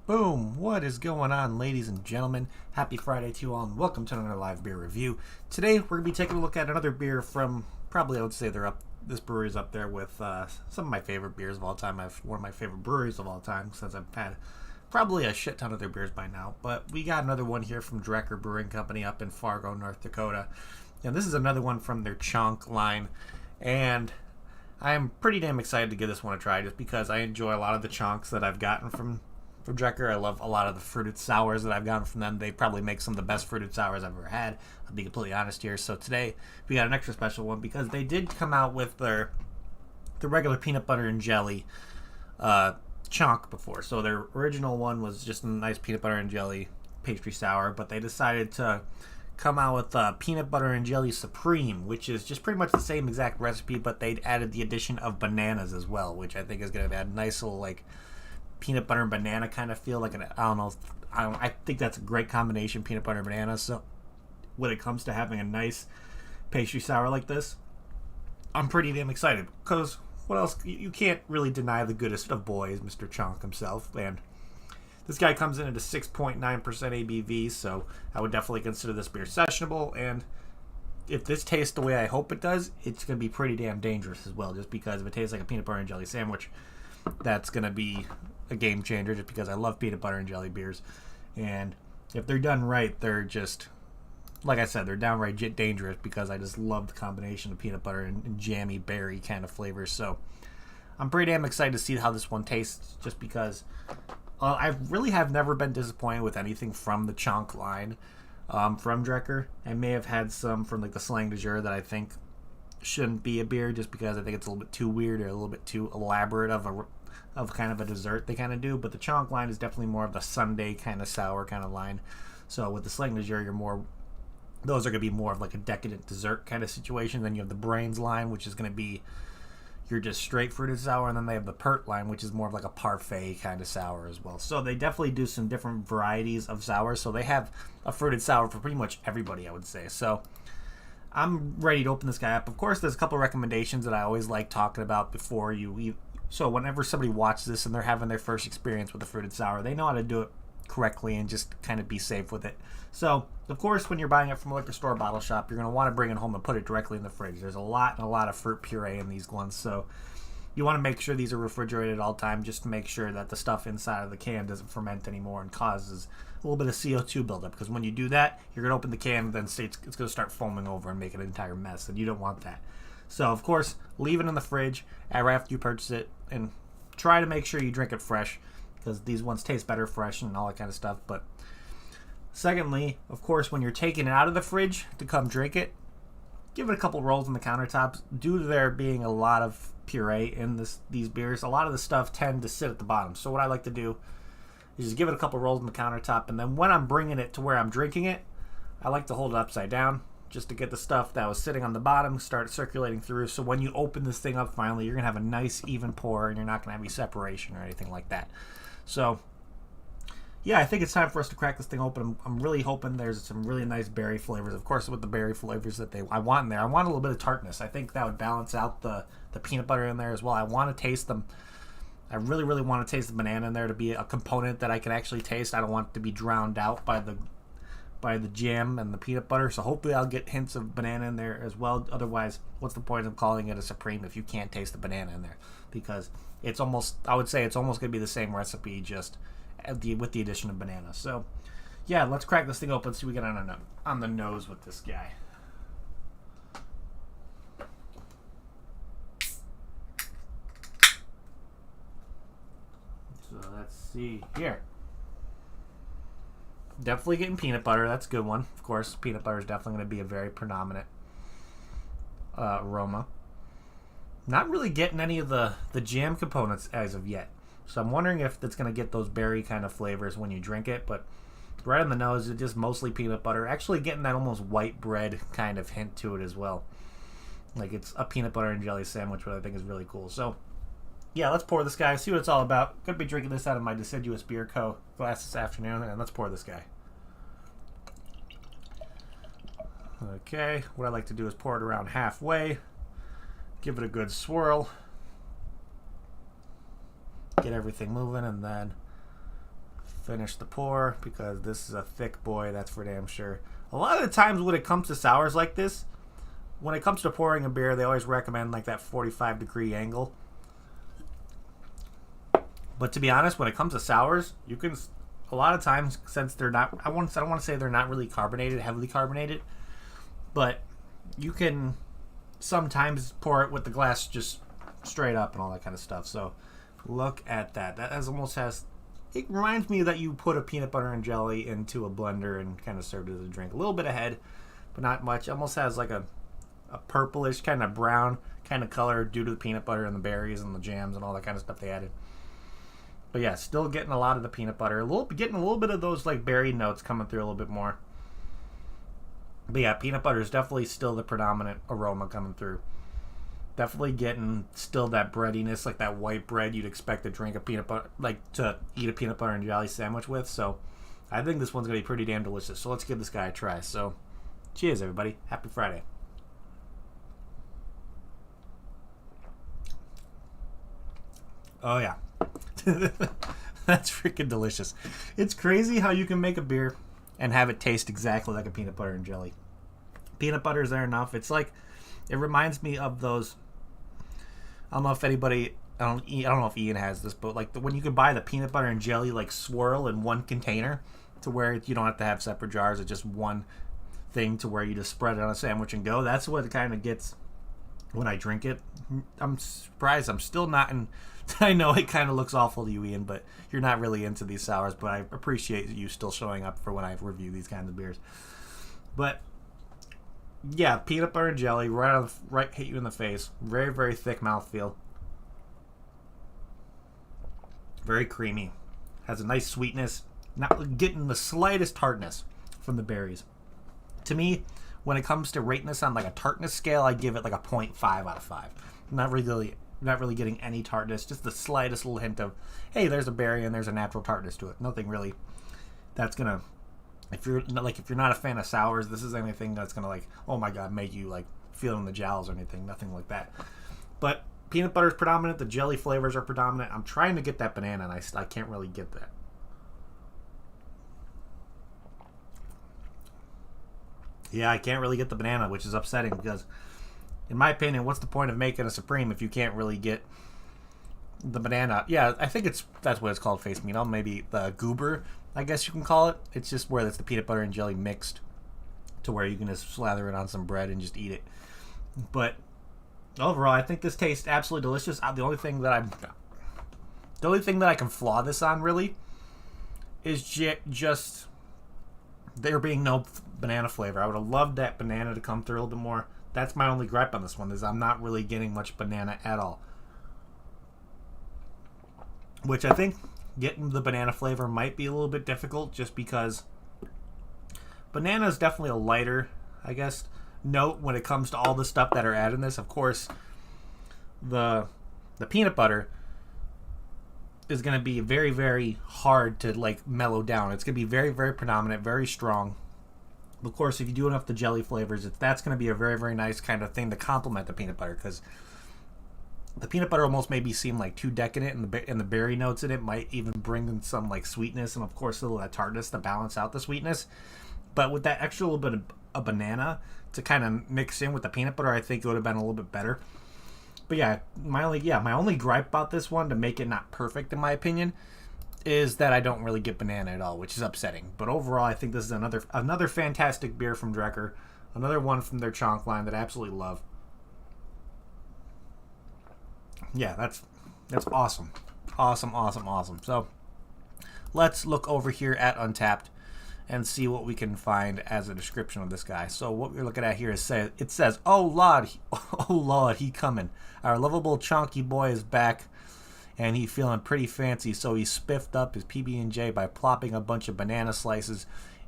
Boom! What is going on, ladies and gentlemen? Happy Friday to you all, and welcome to another live beer review. Today, we're going to be taking a look at another beer from, probably I would say this brewery is up there with some of my favorite beers of all time. One of my favorite breweries of all time, since I've had probably a shit ton of their beers by now. But we got another one here from Drekker Brewing Company up in Fargo, North Dakota. And this is another one from their Chonk line. And I'm pretty damn excited to give this one a try, just because I enjoy a lot of the chonks that I've gotten from Drekker. I love a lot of the fruited sours that I've gotten from them. They probably make some of the best fruited sours I've ever had. I'll be completely honest here. So today we got an extra special one because they did come out with the regular peanut butter and jelly chonk before. So their original one was just a nice peanut butter and jelly pastry sour, but they decided to come out with peanut butter and jelly supreme, which is just pretty much the same exact recipe, but they added the addition of bananas as well, which I think is going to add a nice little like peanut butter and banana kind of feel. Like I think that's a great combination, peanut butter and banana. So when it comes to having a nice pastry sour like this, I'm pretty damn excited, because what else? You can't really deny the goodest of boys, Mr. Chonk himself. And this guy comes in at a 6.9% ABV, so I would definitely consider this beer sessionable. And if this tastes the way I hope it does, it's going to be pretty damn dangerous as well, just because if it tastes like a peanut butter and jelly sandwich, that's going to be a game changer, just because I love peanut butter and jelly beers. And if they're done right, they're just, like I said, they're downright dangerous, because I just love the combination of peanut butter and jammy berry kind of flavors. So I'm pretty damn excited to see how this one tastes, just because I really have never been disappointed with anything from the Chonk line from Drekker. I may have had some from like the Slang du Jour that I think shouldn't be a beer, just because I think it's a little bit too weird or a little bit too elaborate of kind of a dessert they kind of do. But the Chonk line is definitely more of the sundae kind of sour kind of line. So with the Slang du Jour, those are going to be more of like a decadent dessert kind of situation. Then you have the Brains line, which is going to be your just straight fruited sour, and then they have the Pert line, which is more of like a parfait kind of sour as well. So they definitely do some different varieties of sours. So they have a fruited sour for pretty much everybody, I would say. So I'm ready to open this guy up. Of course, there's a couple recommendations that I always like talking about before you eat. So whenever somebody watches this and they're having their first experience with a fruited sour, they know how to do it correctly and just kind of be safe with it. So, of course, when you're buying it from a liquor store or bottle shop, you're going to want to bring it home and put it directly in the fridge. There's a lot of fruit puree in these ones, so you want to make sure these are refrigerated at all time, just to make sure that the stuff inside of the can doesn't ferment anymore and causes a little bit of CO2 buildup. Because when you do that, you're going to open the can and then it's going to start foaming over and make an entire mess, and you don't want that. So, of course, leave it in the fridge right after you purchase it, and try to make sure you drink it fresh, because these ones taste better fresh and all that kind of stuff. But secondly, of course, when you're taking it out of the fridge to come drink it, give it a couple rolls on the countertops. Due to there being a lot of puree in these beers, a lot of the stuff tend to sit at the bottom. So what I like to do is just give it a couple rolls on the countertop, and then when I'm bringing it to where I'm drinking it, I like to hold it upside down, just to get the stuff that was sitting on the bottom start circulating through. So when you open this thing up finally, you're going to have a nice even pour, and you're not going to have any separation or anything like that. So yeah, I think it's time for us to crack this thing open. I'm really hoping there's some really nice berry flavors. Of course, with the berry flavors that I want in there, I want a little bit of tartness. I think that would balance out the peanut butter in there as well. I want to taste them. I really, really want to taste the banana in there to be a component that I can actually taste. I don't want it to be drowned out by the jam and the peanut butter. So hopefully I'll get hints of banana in there as well. Otherwise, what's the point of calling it a Supreme if you can't taste the banana in there? Because I would say it's almost going to be the same recipe, just with the addition of banana. So yeah, let's crack this thing open, see what we get on the nose with this guy. So let's see here. Definitely getting peanut butter. That's a good one. Of course, peanut butter is definitely going to be a very predominant aroma. Not really getting any of the jam components as of yet. So I'm wondering if it's going to get those berry kind of flavors when you drink it. But right on the nose, it's just mostly peanut butter. Actually getting that almost white bread kind of hint to it as well. Like it's a peanut butter and jelly sandwich, which I think is really cool. So yeah, let's pour this guy, see what it's all about. Gonna be drinking this out of my Deciduous Beer Co. glass this afternoon, and let's pour this guy. Okay, what I like to do is pour it around halfway, give it a good swirl, get everything moving, and then finish the pour because this is a thick boy, that's for damn sure. A lot of the times when it comes to sours like this, when it comes to pouring a beer, they always recommend like that 45-degree angle. But to be honest, when it comes to sours, you can, a lot of times, since they're not, I don't want to say they're not really carbonated, heavily carbonated, but you can sometimes pour it with the glass just straight up and all that kind of stuff. So look at that. That almost has, it reminds me that you put a peanut butter and jelly into a blender and kind of served it as a drink. A little bit ahead, but not much. It almost has like a purplish, kind of brown kind of color due to the peanut butter and the berries and the jams and all that kind of stuff they added. But yeah, still getting a lot of the peanut butter. Getting a little bit of those like berry notes coming through a little bit more. But yeah, peanut butter is definitely still the predominant aroma coming through. Definitely getting still that breadiness, like that white bread you'd expect to drink a peanut butter, like to eat a peanut butter and jelly sandwich with. So I think this one's going to be pretty damn delicious. So let's give this guy a try. So cheers, everybody. Happy Friday. Oh, yeah. That's freaking delicious. It's crazy how you can make a beer and have it taste exactly like a peanut butter and jelly. Peanut butter is there enough. It's like, it reminds me of those, I don't know if anybody, I don't know if Ian has this, but like when you can buy the peanut butter and jelly like swirl in one container to where you don't have to have separate jars. It's just one thing to where you just spread it on a sandwich and go. That's what it kind of gets when I drink it. I'm surprised I'm still not in. I know it kind of looks awful to you, Ian, but you're not really into these sours, but I appreciate you still showing up for when I review these kinds of beers. But yeah, peanut butter and jelly right hit you in the face. Very, very thick mouthfeel. Very creamy. Has a nice sweetness. Not getting the slightest tartness from the berries. To me, when it comes to rating this on like a tartness scale, I give it like a 0.5 out of 5. Not really getting any tartness, just the slightest little hint of, hey, there's a berry and there's a natural tartness to it. Nothing really that's gonna, if you're not a fan of sours, this is anything that's gonna like, oh my god, make you like feel in the jowls or anything. Nothing like that. But peanut butter is predominant. The jelly flavors are predominant. I'm trying to get that banana, and I can't really get that. Yeah, I can't really get the banana, which is upsetting because, in my opinion, what's the point of making a Supreme if you can't really get the banana? Yeah, I think that's what it's called, face meat. Maybe the goober, I guess you can call it. It's just where it's the peanut butter and jelly mixed to where you can just slather it on some bread and just eat it. But overall, I think this tastes absolutely delicious. The only thing that I can flaw this on really is just there being no banana flavor. I would have loved that banana to come through a little bit more. That's my only gripe on this one, is I'm not really getting much banana at all. Which I think getting the banana flavor might be a little bit difficult, just because banana is definitely a lighter, I guess, note when it comes to all the stuff that are added in this. Of course, the peanut butter is going to be very, very hard to like mellow down. It's going to be very, very predominant, very strong. Of course, if you do enough the jelly flavors, that's going to be a very, very nice kind of thing to complement the peanut butter, because the peanut butter almost maybe seem like too decadent, and the berry notes in it might even bring in some like sweetness, and of course a little that tartness to balance out the sweetness. But with that extra little bit of banana to kind of mix in with the peanut butter, I think it would have been a little bit better. But yeah, my only gripe about this one, to make it not perfect in my opinion, is that I don't really get banana at all, which is upsetting. But overall, I think this is another fantastic beer from Drekker, another one from their Chonk line that I absolutely love. Yeah, that's awesome. Awesome. So let's look over here at Untappd and see what we can find as a description of this guy. So what we're looking at here is it says, oh Lord, he coming. Our lovable chonky boy is back, and he feeling pretty fancy, so he spiffed up his PB&J by plopping a bunch of banana slices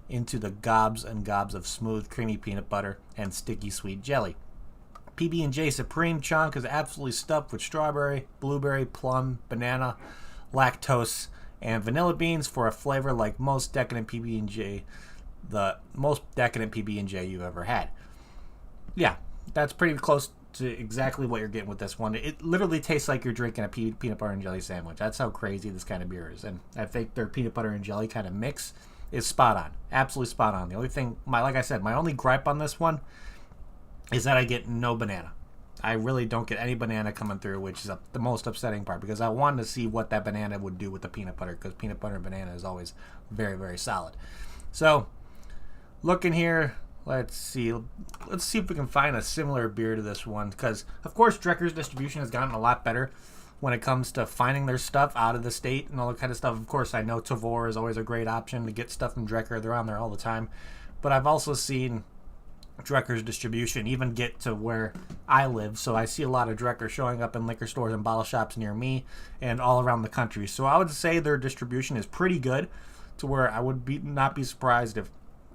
into the gobs and gobs of smooth, creamy peanut butter and sticky sweet jelly. PB&J Supreme Chonk is absolutely stuffed with strawberry, blueberry, plum, banana, lactose, and vanilla beans for a flavor like most decadent PB&J, the most decadent PB&J you've ever had. Yeah, that's pretty close to exactly what you're getting with this one. It literally tastes like you're drinking a peanut butter and jelly sandwich. That's how crazy this kind of beer is. And I think their peanut butter and jelly kind of mix is spot on. Absolutely spot on. The only thing, like I said, my only gripe on this one is that I get no banana. I really don't get any banana coming through, which is the most upsetting part, because I wanted to see what that banana would do with the peanut butter, because peanut butter and banana is always very, very solid. So, looking here, let's see if we can find a similar beer to this one, because, of course, Drekker's distribution has gotten a lot better when it comes to finding their stuff out of the state and all that kind of stuff. Of course, I know Tavour is always a great option to get stuff from Drekker. They're on there all the time. But I've also seen Drekker's distribution even get to where I live, so I see a lot of Drekker showing up in liquor stores and bottle shops near me and all around the country. So I would say their distribution is pretty good, to where I would not be surprised if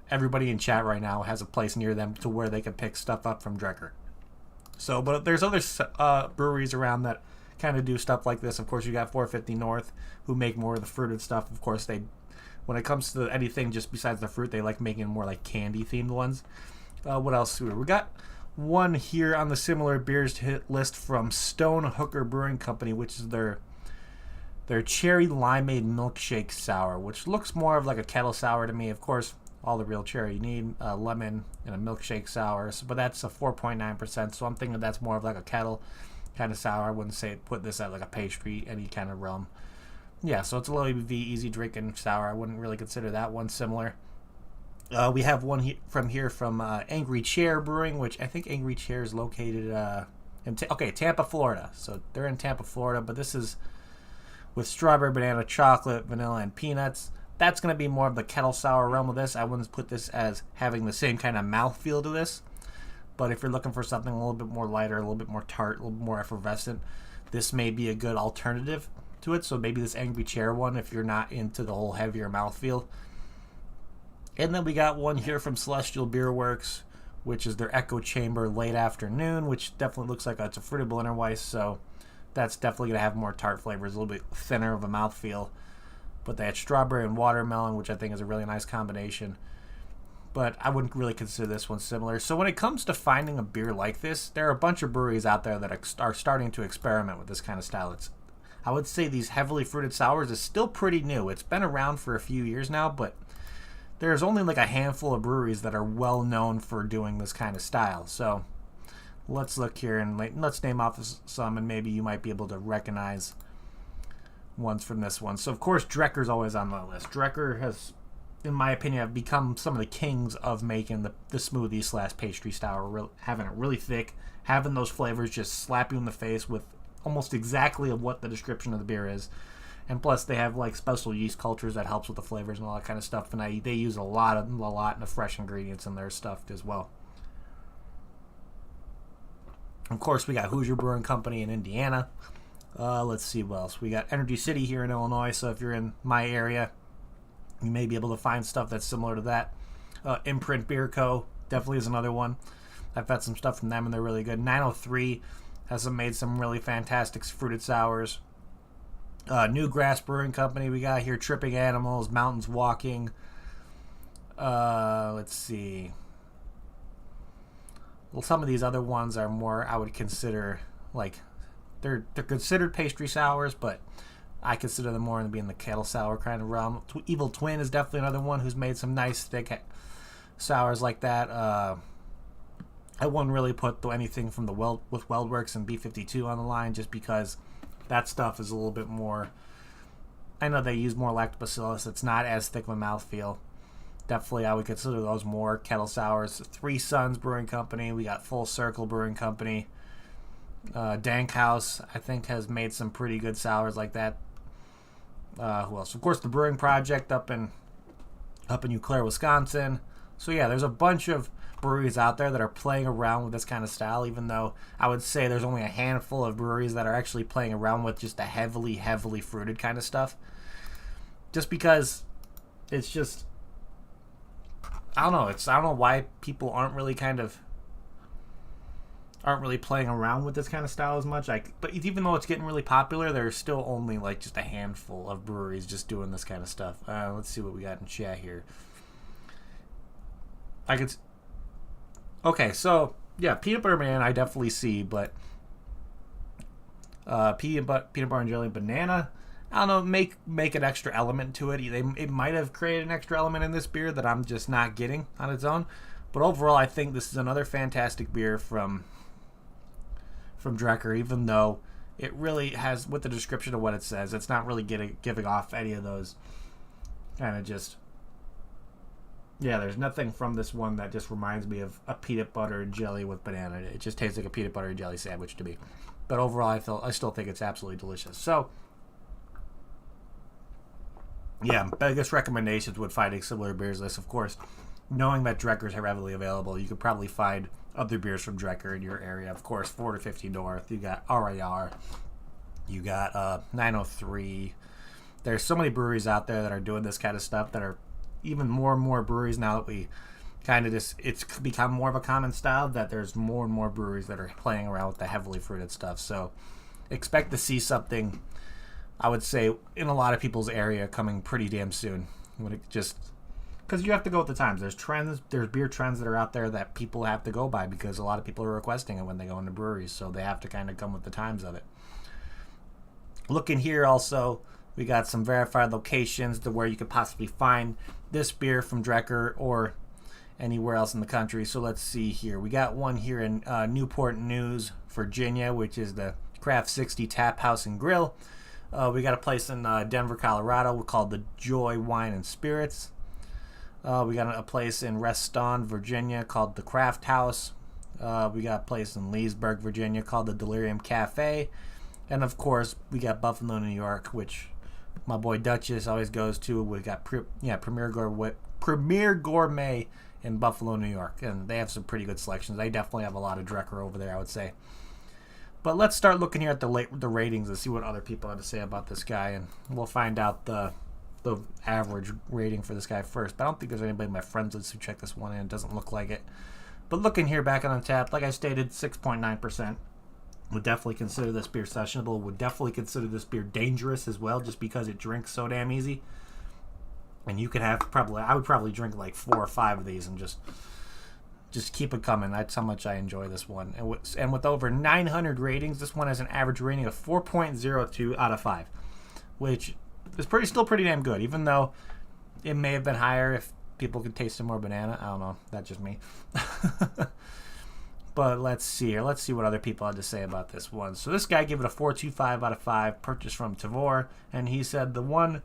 everybody in chat right now has a place near them to where they can pick stuff up from Drekker. So, but there's other breweries around that kind of do stuff like this. Of course, you got 450 North, who make more of the fruited stuff. Of course, when it comes to anything just besides the fruit, they like making more like candy themed ones. What else? We got one here on the similar beers to hit list from Stone Hooker Brewing Company, which is their cherry limeade milkshake sour, which looks more of like a kettle sour to me. Of course, all the real cherry you need, a lemon and a milkshake sour, but that's a 4.9%, so I'm thinking that's more of like a kettle kind of sour. I wouldn't say put this at like a pastry, any kind of realm. Yeah, so it's a low ABV, easy drinking sour. I wouldn't really consider that one similar. We have one from Angry Chair Brewing, which I think Angry Chair is located in Tampa, Florida. So they're in Tampa, Florida, but this is with strawberry, banana, chocolate, vanilla, and peanuts. That's going to be more of the kettle sour realm of this. I wouldn't put this as having the same kind of mouthfeel to this. But if you're looking for something a little bit more lighter, a little bit more tart, a little bit more effervescent, this may be a good alternative to it. So maybe this Angry Chair one, if you're not into the whole heavier mouthfeel. And then we got one here from Celestial Beer Works, which is their Echo Chamber Late Afternoon, which definitely looks like it's a fruited Berliner Weiss, so that's definitely going to have more tart flavors, a little bit thinner of a mouthfeel. But they had strawberry and watermelon, which I think is a really nice combination. But I wouldn't really consider this one similar. So when it comes to finding a beer like this, there are a bunch of breweries out there that are starting to experiment with this kind of style. I would say these heavily fruited sours is still pretty new. It's been around for a few years now, but there's only like a handful of breweries that are well known for doing this kind of style. So let's look here and let's name off some, and maybe you might be able to recognize ones from this one. So of course Drekker's always on my list. Drekker has, in my opinion, have become some of the kings of making the smoothie / pastry style, having it really thick, having those flavors just slap you in the face with almost exactly what the description of the beer is. And plus, they have like special yeast cultures that helps with the flavors and all that kind of stuff. And they use a lot of fresh ingredients in their stuff as well. Of course, we got Hoosier Brewing Company in Indiana. Let's see what else. We got Energy City here in Illinois. So if you're in my area, you may be able to find stuff that's similar to that. Imprint Beer Co. definitely is another one. I've had some stuff from them and they're really good. 903 has made some really fantastic fruited sours. New Grass Brewing Company we got here. Tripping Animals, Mountains Walking. Let's see. Well, some of these other ones are more, I would consider, like, they're considered pastry sours, but I consider them more to be in the kettle sour kind of realm. Evil Twin is definitely another one who's made some nice thick sours like that. I wouldn't really put anything from with Weldworks and B52 on the line, just because that stuff is a little bit more, I know they use more lactobacillus. It's not as thick of a mouthfeel. Definitely, I would consider those more kettle sours. Three Sons Brewing Company. We got Full Circle Brewing Company. Dank House, I think, has made some pretty good sours like that. Who else? Of course, the Brewing Project up in Eau Claire, Wisconsin. So yeah, there's a bunch of breweries out there that are playing around with this kind of style, even though I would say there's only a handful of breweries that are actually playing around with just a heavily fruited kind of stuff. Just because it's just, I don't know why people aren't really playing around with this kind of style as much. But even though it's getting really popular, there's still only like just a handful of breweries just doing this kind of stuff. Let's see what we got in chat here. Okay, so yeah, peanut butter banana I definitely see, but peanut butter and jelly banana. I don't know, make an extra element to it. It might have created an extra element in this beer that I'm just not getting on its own. But overall, I think this is another fantastic beer from Drekker, even though it really has, with the description of what it says, it's not really giving off any of those kind of just, yeah, there's nothing from this one that just reminds me of a peanut butter and jelly with banana. It just tastes like a peanut butter and jelly sandwich to me. But overall, I still think it's absolutely delicious. So, yeah, biggest recommendations would finding similar beers list, of course. Knowing that Drekkers are readily available, you could probably find other beers from Drekker in your area. Of course, 450 North, you got RAR, you got 903. There's so many breweries out there that are doing this kind of stuff, that are even more and more breweries now that we kind of just, it's become more of a common style, that there's more and more breweries that are playing around with the heavily fruited stuff. So expect to see something, I would say, in a lot of people's area coming pretty damn soon. When it just, because you have to go with the times. There's trends, there's beer trends that are out there that people have to go by, because a lot of people are requesting it when they go into breweries, so they have to kind of come with the times of it. Looking here also, we got some verified locations to where you could possibly find this beer from Drekker or anywhere else in the country. So let's see here. We got one here in Newport News, Virginia, which is the Craft 60 Tap House and Grill. We got a place in Denver, Colorado called the Joy Wine and Spirits. We got a place in Reston, Virginia called the Craft House. We got a place in Leesburg, Virginia called the Delirium Cafe. And of course, we got Buffalo, New York, which my boy Duchess always goes to. We got Premier Gourmet in Buffalo, New York. And they have some pretty good selections. They definitely have a lot of Drekker over there, I would say. But let's start looking here at the ratings and see what other people have to say about this guy. And we'll find out the average rating for this guy first. But I don't think there's anybody in my friends list who checked this one in. It doesn't look like it. But looking here back on Untappd, like I stated, 6.9%. Would definitely consider this beer sessionable. Would definitely consider this beer dangerous as well, just because it drinks so damn easy. And you could have I would probably drink like 4 or 5 of these and just keep it coming. That's how much I enjoy this one. And with over 900 ratings, this one has an average rating of 4.02 out of 5, which is still pretty damn good, even though it may have been higher if people could taste some more banana. I don't know. That's just me. But let's see here. Let's see what other people had to say about this one. So this guy gave it a 4.25 out of 5, purchased from Tavor, and he said the one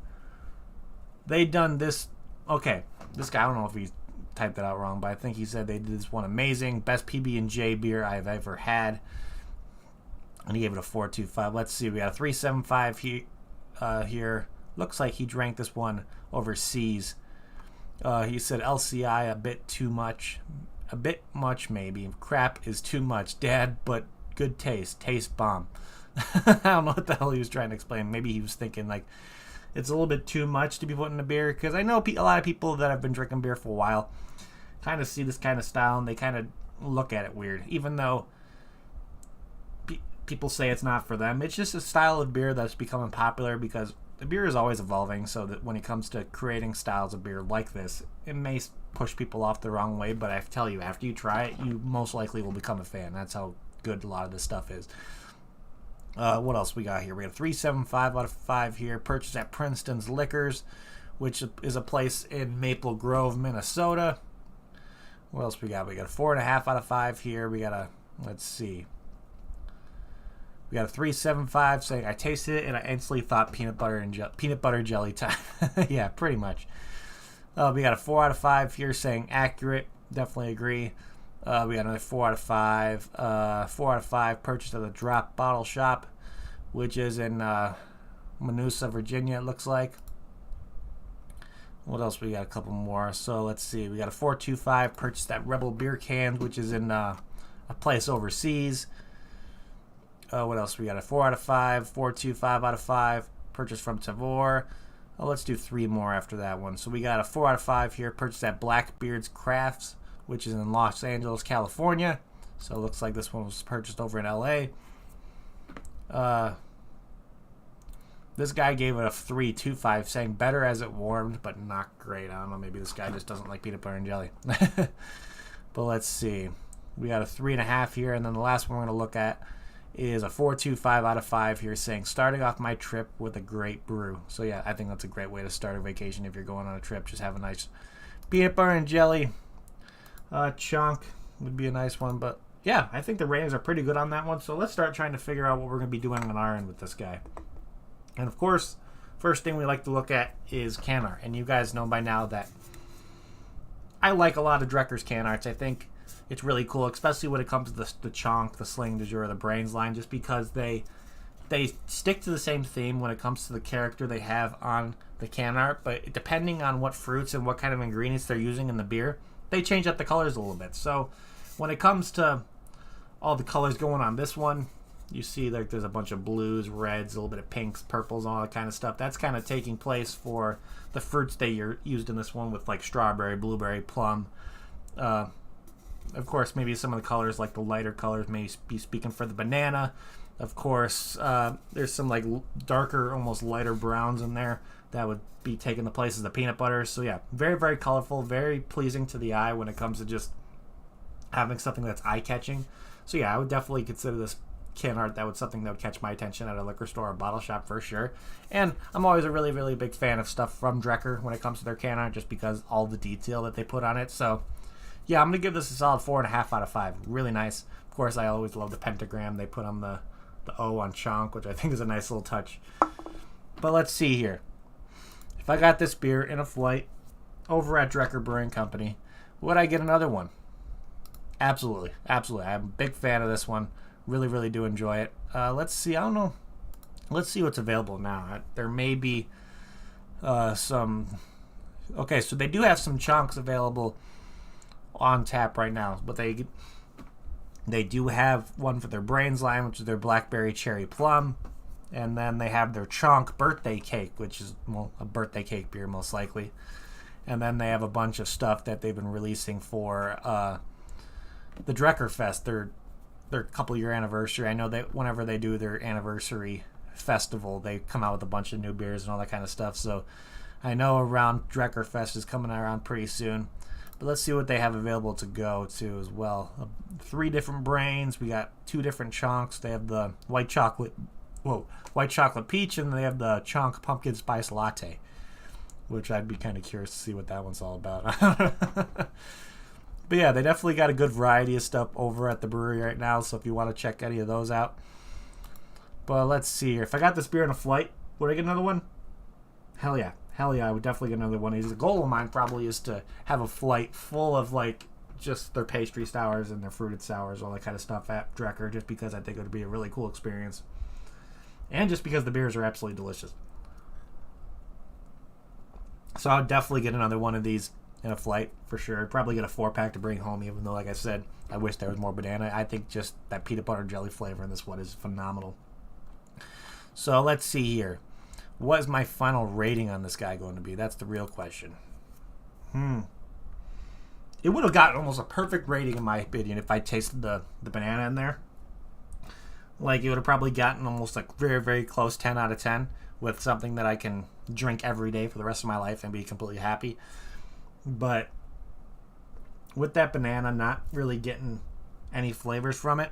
they done this. Okay, this guy, I don't know if he typed that out wrong, but I think he said they did this one amazing, best PB&J beer I've ever had, and he gave it a 4.25. Let's see. We got a 3.75 here. Looks like he drank this one overseas. He said LCI a bit too much. A bit much, maybe. Crap is too much, Dad, but good taste. Taste bomb. I don't know what the hell he was trying to explain. Maybe he was thinking, like, it's a little bit too much to be put in a beer. Because I know a lot of people that have been drinking beer for a while kind of see this kind of style, and they kind of look at it weird. Even though people say it's not for them. It's just a style of beer that's becoming popular, because the beer is always evolving, so that when it comes to creating styles of beer like this, it may push people off the wrong way, but I tell you, after you try it, you most likely will become a fan. That's how good a lot of this stuff is. What else we got here? We got a 3.75 out of 5 here. Purchased at Princeton's Liquors, which is a place in Maple Grove, Minnesota. What else we got? We got a 4.5 out of 5 here. We got let's see. We got a 3.75 saying, I tasted it and I instantly thought peanut butter jelly time. Yeah, pretty much. We got a 4 out of 5 here saying accurate. Definitely agree. We got another 4 out of 5. 4 out of 5 purchased at the Drop Bottle Shop, which is in Manusa, Virginia, it looks like. What else? We got a couple more. So let's see. We got a 4.25 purchased at Rebel Beer Cans, which is in a place overseas. What else? We got a 4 out of 5, 4.25 out of 5, purchased from Tavor. Let's do 3 more after that one. So we got a 4 out of 5 here, purchased at Blackbeard's Crafts, which is in Los Angeles, California. So it looks like this one was purchased over in LA. This guy gave it a 3.25, saying better as it warmed, but not great. I don't know, maybe this guy just doesn't like peanut butter and jelly. But let's see. We got a 3.5 here, and then the last one we're going to look at is a 4.25 out of 5 here, saying starting off my trip with a great brew. So yeah, I think that's a great way to start a vacation if you're going on a trip. Just have a nice peanut butter and jelly chunk would be a nice one. But yeah, I think the ratings are pretty good on that one. So let's start trying to figure out what we're going to be doing on our end with this guy. And of course, first thing we like to look at is can art. And you guys know by now that I like a lot of Drekker's can arts. I think it's really cool, especially when it comes to the Chonk, the Sling du Jour, the Brains line, just because they stick to the same theme when it comes to the character they have on the can art, but depending on what fruits and what kind of ingredients they're using in the beer, they change up the colors a little bit. So when it comes to all the colors going on this one, you see like there's a bunch of blues, reds, a little bit of pinks, purples, all that kind of stuff. That's kind of taking place for the fruits they used in this one with like strawberry, blueberry, plum. Of course, maybe some of the colors, like the lighter colors, may be speaking for the banana. Of course, there's some like darker, almost lighter browns in there that would be taking the place of the peanut butter. So yeah, very, very colorful, very pleasing to the eye when it comes to just having something that's eye-catching. So yeah, I would definitely consider this can art something that would catch my attention at a liquor store or bottle shop for sure. And I'm always a really, really big fan of stuff from Drekker when it comes to their can art, just because all the detail that they put on it. So yeah, I'm going to give this a solid 4.5 out of 5. Really nice. Of course, I always love the pentagram they put on the O on Chonk, which I think is a nice little touch. But let's see here. If I got this beer in a flight over at Drekker Brewing Company, would I get another one? Absolutely. Absolutely. I'm a big fan of this one. Really, really do enjoy it. Let's see. I don't know. Let's see what's available now. There may be some... Okay, so they do have some Chonks available on tap right now, but they do have one for their Brains line, which is their blackberry cherry plum, and then they have their Chonk birthday cake, which is a birthday cake beer most likely, and then they have a bunch of stuff that they've been releasing for the Drekker Fest, their couple year anniversary. I know that whenever they do their anniversary festival, they come out with a bunch of new beers and all that kind of stuff. So I know around Drekker Fest is coming around pretty soon. But let's see what they have available to go to as well. 3 different Brains. We got 2 different Chonks. They have the white chocolate peach, and they have the Chonk pumpkin spice latte, which I'd be kind of curious to see what that one's all about. But yeah, they definitely got a good variety of stuff over at the brewery right now, so if you want to check any of those out. But let's see here. If I got this beer on a flight, would I get another one? Hell yeah. Hell yeah, I would definitely get another one. The goal of mine probably is to have a flight full of like just their pastry sours and their fruited sours, all that kind of stuff at Drekker, just because I think it would be a really cool experience. And just because the beers are absolutely delicious. So I would definitely get another one of these in a flight for sure. I'd probably get a 4-pack to bring home, even though, like I said, I wish there was more banana. I think just that peanut butter jelly flavor in this one is phenomenal. So let's see here. What is my final rating on this guy going to be? That's the real question. It would have gotten almost a perfect rating, in my opinion, if I tasted the banana in there. Like, it would have probably gotten almost like very, very close 10 out of 10 with something that I can drink every day for the rest of my life and be completely happy. But with that banana not really getting any flavors from it,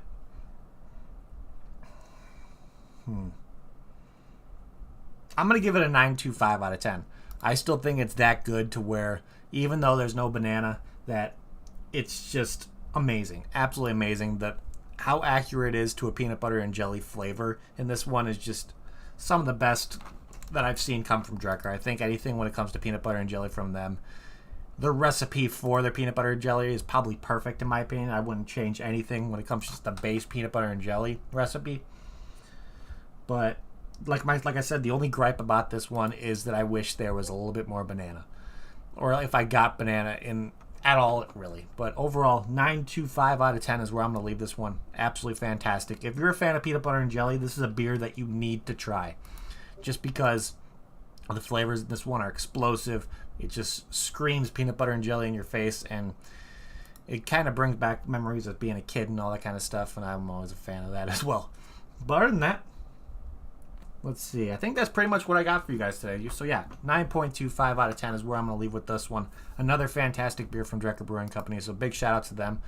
I'm going to give it a 9.25 out of 10. I still think it's that good to where, even though there's no banana, that it's just amazing. Absolutely amazing. That how accurate it is to a peanut butter and jelly flavor in this one is just some of the best that I've seen come from Drekker. I think anything when it comes to peanut butter and jelly from them, the recipe for their peanut butter and jelly is probably perfect in my opinion. I wouldn't change anything when it comes to just the base peanut butter and jelly recipe. But like I said, the only gripe about this one is that I wish there was a little bit more banana, or if I got banana in at all, really. But overall, 9.25 out of 10 is where I'm going to leave this one. Absolutely fantastic. If you're a fan of peanut butter and jelly, this is a beer that you need to try, just because the flavors in this one are explosive. It just screams peanut butter and jelly in your face, and it kind of brings back memories of being a kid and all that kind of stuff, and I'm always a fan of that as well. But other than that, let's see. I think that's pretty much what I got for you guys today. So yeah, 9.25 out of 10 is where I'm going to leave with this one. Another fantastic beer from Drekker Brewing Company, so big shout out to them.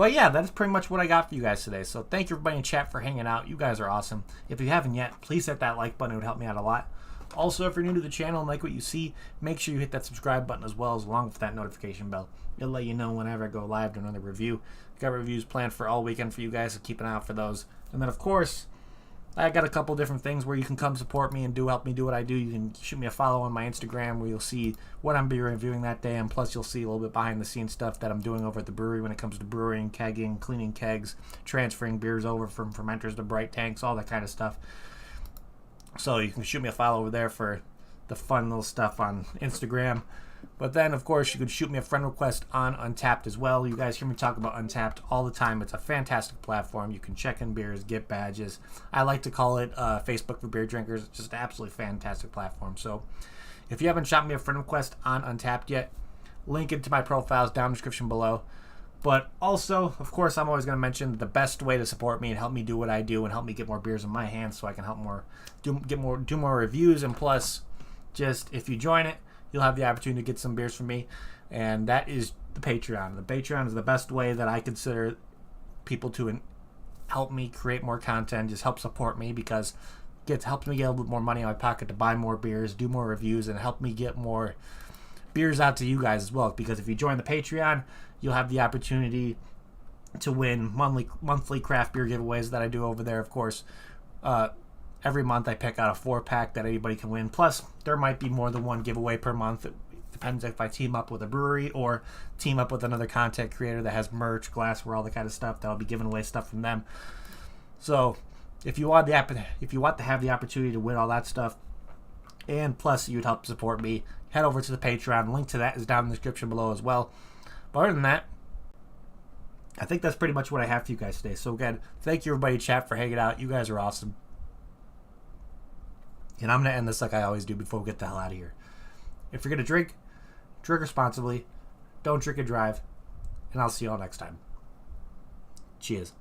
But yeah, that's pretty much what I got for you guys today. So thank you everybody in chat for hanging out. You guys are awesome. If you haven't yet, please hit that like button. It would help me out a lot. Also, if you're new to the channel and like what you see, make sure you hit that subscribe button as well, along with that notification bell. It'll let you know whenever I go live to another review. I've got reviews planned for all weekend for you guys, so keep an eye out for those. And then, of course, I got a couple different things where you can come support me and help me do what I do. You can shoot me a follow on my Instagram where you'll see what I'm reviewing that day, and plus you'll see a little bit behind the scenes stuff that I'm doing over at the brewery when it comes to brewing, kegging, cleaning kegs, transferring beers over from fermenters to bright tanks, all that kind of stuff. So you can shoot me a follow over there for the fun little stuff on Instagram. But then, of course, you could shoot me a friend request on Untappd as well. You guys hear me talk about Untappd all the time. It's a fantastic platform. You can check in beers, get badges. I like to call it Facebook for beer drinkers. It's just an absolutely fantastic platform. So if you haven't shot me a friend request on Untappd yet, link it to my profiles down in the description below. But also, of course, I'm always going to mention the best way to support me and help me do what I do and help me get more beers in my hands so I can help do more reviews. And plus, just if you join it, you'll have the opportunity to get some beers from me, and that is the Patreon. The Patreon is the best way that I consider people to help me create more content, just help support me, because it helps me get a little bit more money in my pocket to buy more beers, do more reviews, and help me get more beers out to you guys as well. Because if you join the Patreon, you'll have the opportunity to win monthly craft beer giveaways that I do over there, of course. Every month I pick out a 4-pack that anybody can win. Plus, there might be more than one giveaway per month. It depends if I team up with a brewery or team up with another content creator that has merch, glassware, all that kind of stuff. That'll be giving away stuff from them. So, if you want to have the opportunity to win all that stuff, and plus you'd help support me, head over to the Patreon. Link to that is down in the description below as well. But other than that, I think that's pretty much what I have for you guys today. So again, thank you everybody in chat for hanging out. You guys are awesome. And I'm going to end this like I always do before we get the hell out of here. If you're going to drink responsibly. Don't drink and drive. And I'll see you all next time. Cheers.